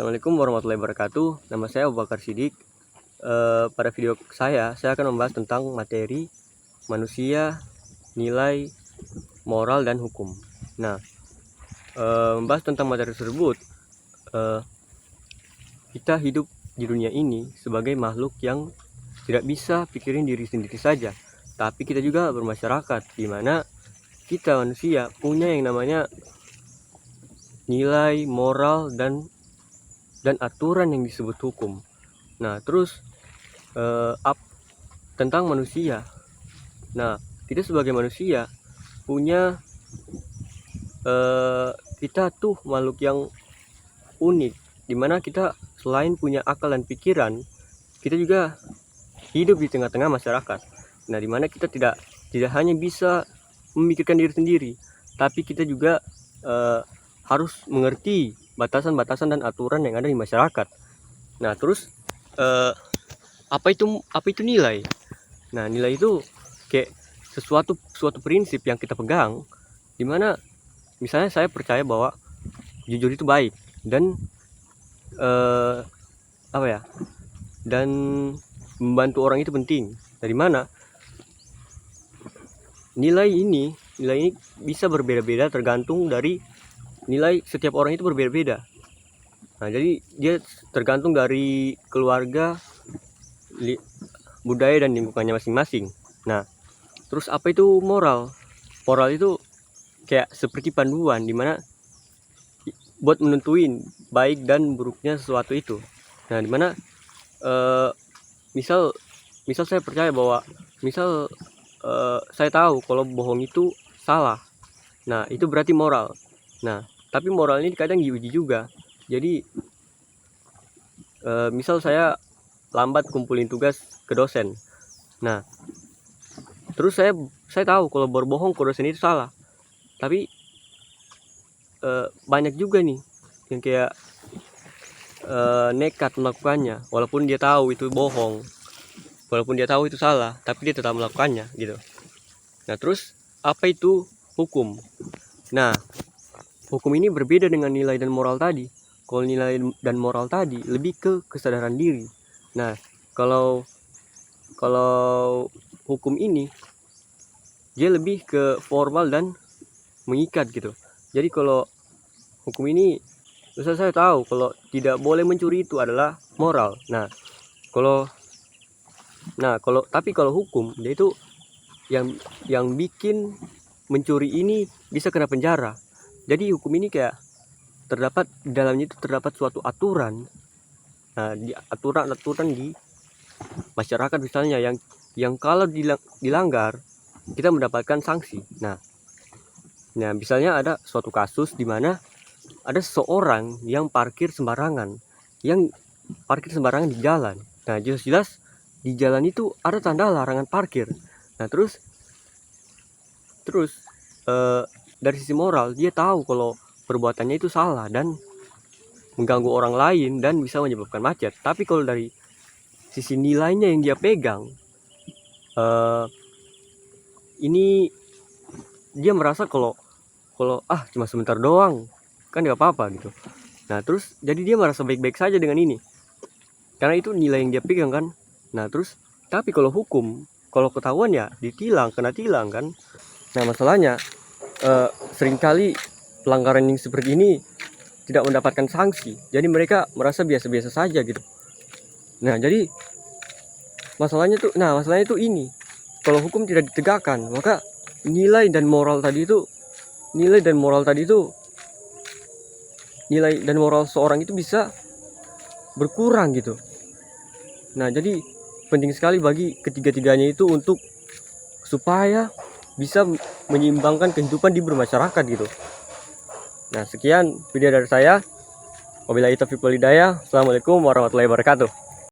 Assalamualaikum warahmatullahi wabarakatuh. Nama saya Abu Bakar Siddiq. Pada video saya akan membahas tentang materi manusia, nilai, moral, dan hukum. Nah, membahas tentang materi tersebut, kita hidup di dunia ini sebagai makhluk yang tidak bisa pikirin diri sendiri saja, tapi kita juga bermasyarakat, di mana kita manusia punya yang namanya nilai, moral, dan aturan yang disebut hukum. Nah, terus tentang manusia. Nah, kita sebagai manusia punya kita tuh makhluk yang unik, dimana kita selain punya akal dan pikiran, kita juga hidup di tengah-tengah masyarakat. Nah, dimana kita tidak hanya bisa memikirkan diri sendiri, tapi kita juga harus mengerti batasan-batasan dan aturan yang ada di masyarakat. Nah, terus apa itu nilai? Nah, nilai itu kayak suatu prinsip yang kita pegang, dimana misalnya saya percaya bahwa jujur itu baik dan dan membantu orang itu penting. Dari mana nilai ini bisa berbeda-beda tergantung dari nilai setiap orang itu berbeda-beda. Nah, jadi dia tergantung dari keluarga, budaya, dan lingkungannya masing-masing. Nah, terus apa itu moral? Moral itu kayak seperti panduan, dimana buat menentuin baik dan buruknya sesuatu itu. Nah, dimana misal saya percaya bahwa saya tahu kalau bohong itu salah. Nah, itu berarti moral. Nah, tapi moral ini kadang diuji juga. Jadi misal saya lambat kumpulin tugas ke dosen. Nah, terus saya tahu kalau berbohong ke dosen itu salah. Tapi banyak juga nih yang kayak nekat melakukannya, walaupun dia tahu itu bohong, walaupun dia tahu itu salah, tapi dia tetap melakukannya gitu. Nah, terus apa itu hukum? Nah, hukum ini berbeda dengan nilai dan moral tadi. Kalau nilai dan moral tadi lebih ke kesadaran diri. Nah, kalau hukum ini dia lebih ke formal dan mengikat gitu. Jadi kalau hukum ini, saya tahu kalau tidak boleh mencuri itu adalah moral. Tapi kalau hukum dia itu yang bikin mencuri ini bisa kena penjara. Jadi hukum ini kayak di dalamnya itu terdapat suatu aturan. Nah, di aturan di masyarakat misalnya yang kalau dilanggar kita mendapatkan sanksi. Nah, misalnya ada suatu kasus di mana ada seseorang yang parkir sembarangan di jalan. Nah, jelas di jalan itu ada tanda larangan parkir. Nah, terus dari sisi moral dia tahu kalau perbuatannya itu salah dan mengganggu orang lain dan bisa menyebabkan macet. Tapi kalau dari sisi nilainya yang dia pegang, ini dia merasa kalau cuma sebentar doang kan gak apa-apa gitu. Nah, terus jadi dia merasa baik-baik saja dengan ini karena itu nilai yang dia pegang kan. Nah, terus tapi kalau hukum, kalau ketahuan ya kena tilang kan. Nah, masalahnya seringkali pelanggaran yang seperti ini tidak mendapatkan sanksi, jadi mereka merasa biasa-biasa saja gitu. Nah, jadi masalahnya tuh ini, kalau hukum tidak ditegakkan, maka nilai dan moral seorang itu bisa berkurang gitu. Nah, jadi penting sekali bagi ketiga-tiganya itu untuk supaya bisa menyeimbangkan kehidupan di bermasyarakat gitu. Nah, sekian video dari saya. Wabillahi taufiq wal hidayah. Assalamualaikum warahmatullahi wabarakatuh.